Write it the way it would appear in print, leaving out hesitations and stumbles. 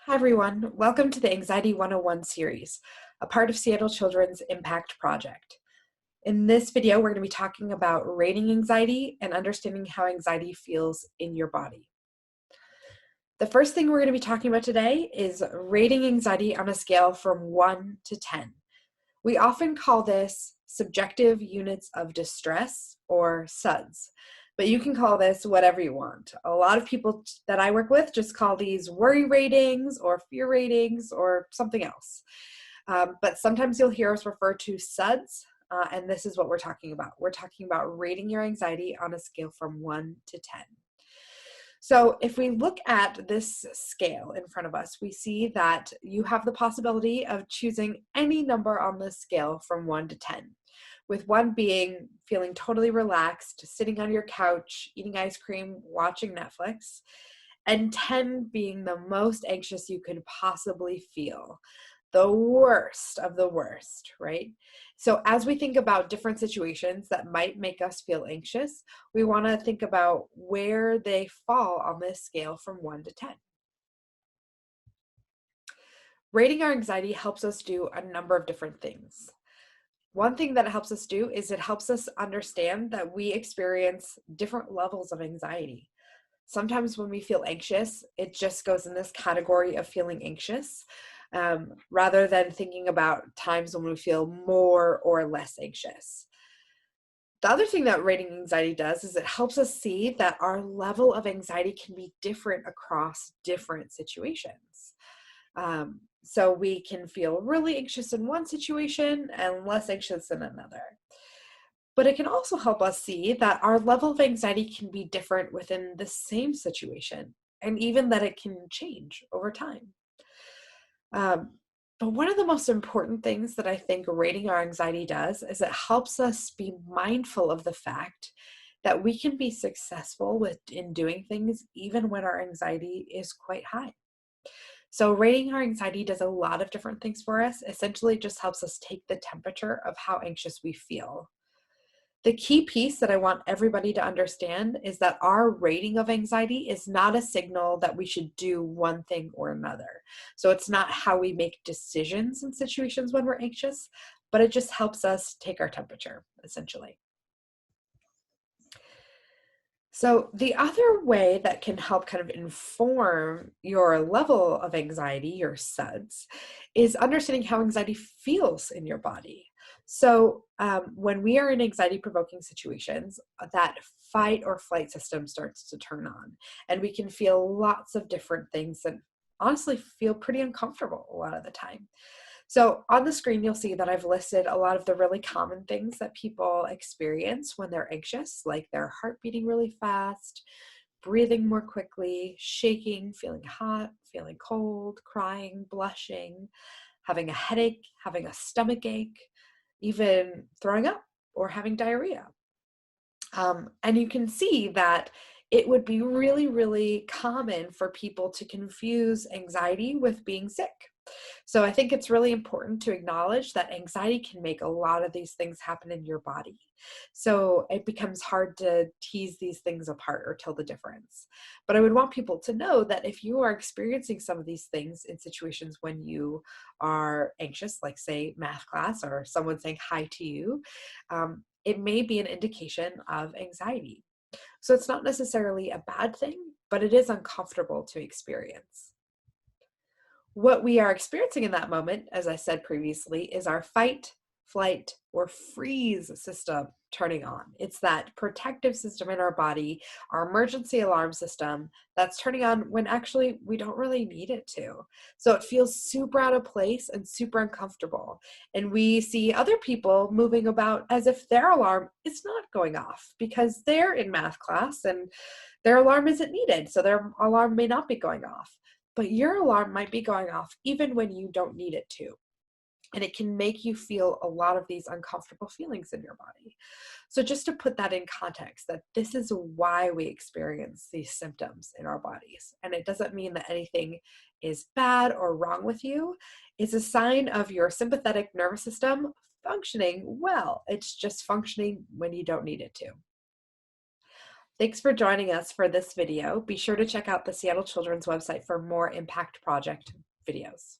Hi, everyone. Welcome to the Anxiety 101 series, a part of Seattle Children's Impact Project. In this video, we're going to be talking about rating anxiety and understanding how anxiety feels in your body. The first thing we're going to be talking about today is rating anxiety on a scale from 1 to 10. We often call this subjective units of distress, or SUDS. But you can call this whatever you want. A lot of people that I work with just call these worry ratings or fear ratings or something else. But sometimes you'll hear us refer to SUDS, and this is what we're talking about. We're talking about rating your anxiety on a scale from 1 to 10. So if we look at this scale in front of us, we see that you have the possibility of choosing any number on this scale from 1 to 10. With 1 being feeling totally relaxed, sitting on your couch, eating ice cream, watching Netflix, and 10 being the most anxious you could possibly feel. The worst of the worst, right? So as we think about different situations that might make us feel anxious, we want to think about where they fall on this scale from 1 to 10. Rating our anxiety helps us do a number of different things. One thing that it helps us do is it helps us understand that we experience different levels of anxiety. Sometimes when we feel anxious, it just goes in this category of feeling anxious, rather than thinking about times when we feel more or less anxious. The other thing that rating anxiety does is it helps us see that our level of anxiety can be different across different situations. So we can feel really anxious in one situation and less anxious in another. But it can also help us see that our level of anxiety can be different within the same situation, and even that it can change over time. But one of the most important things that I think rating our anxiety does is it helps us be mindful of the fact that we can be successful in doing things even when our anxiety is quite high. So rating our anxiety does a lot of different things for us. Essentially, it just helps us take the temperature of how anxious we feel. The key piece that I want everybody to understand is that our rating of anxiety is not a signal that we should do one thing or another. So it's not how we make decisions in situations when we're anxious, but it just helps us take our temperature, essentially. So the other way that can help kind of inform your level of anxiety, your SUDS, is understanding how anxiety feels in your body. So when we are in anxiety-provoking situations, that fight or flight system starts to turn on, and we can feel lots of different things that honestly feel pretty uncomfortable a lot of the time. So on the screen, you'll see that I've listed a lot of the really common things that people experience when they're anxious, like their heart beating really fast, breathing more quickly, shaking, feeling hot, feeling cold, crying, blushing, having a headache, having a stomach ache, even throwing up or having diarrhea. And you can see that it would be really, really common for people to confuse anxiety with being sick. So I think it's really important to acknowledge that anxiety can make a lot of these things happen in your body. So it becomes hard to tease these things apart or tell the difference. But I would want people to know that if you are experiencing some of these things in situations when you are anxious, like say math class or someone saying hi to you, it may be an indication of anxiety. So it's not necessarily a bad thing, but it is uncomfortable to experience. What we are experiencing in that moment, as I said previously, is our fight, flight, or freeze system turning on. It's that protective system in our body, our emergency alarm system, that's turning on when actually we don't really need it to. So it feels super out of place and super uncomfortable. And we see other people moving about as if their alarm is not going off because they're in math class and their alarm isn't needed. So their alarm may not be going off. But your alarm might be going off even when you don't need it to. And it can make you feel a lot of these uncomfortable feelings in your body. So just to put that in context, that this is why we experience these symptoms in our bodies. And it doesn't mean that anything is bad or wrong with you. It's a sign of your sympathetic nervous system functioning well. It's just functioning when you don't need it to. Thanks for joining us for this video. Be sure to check out the Seattle Children's website for more Impact Project videos.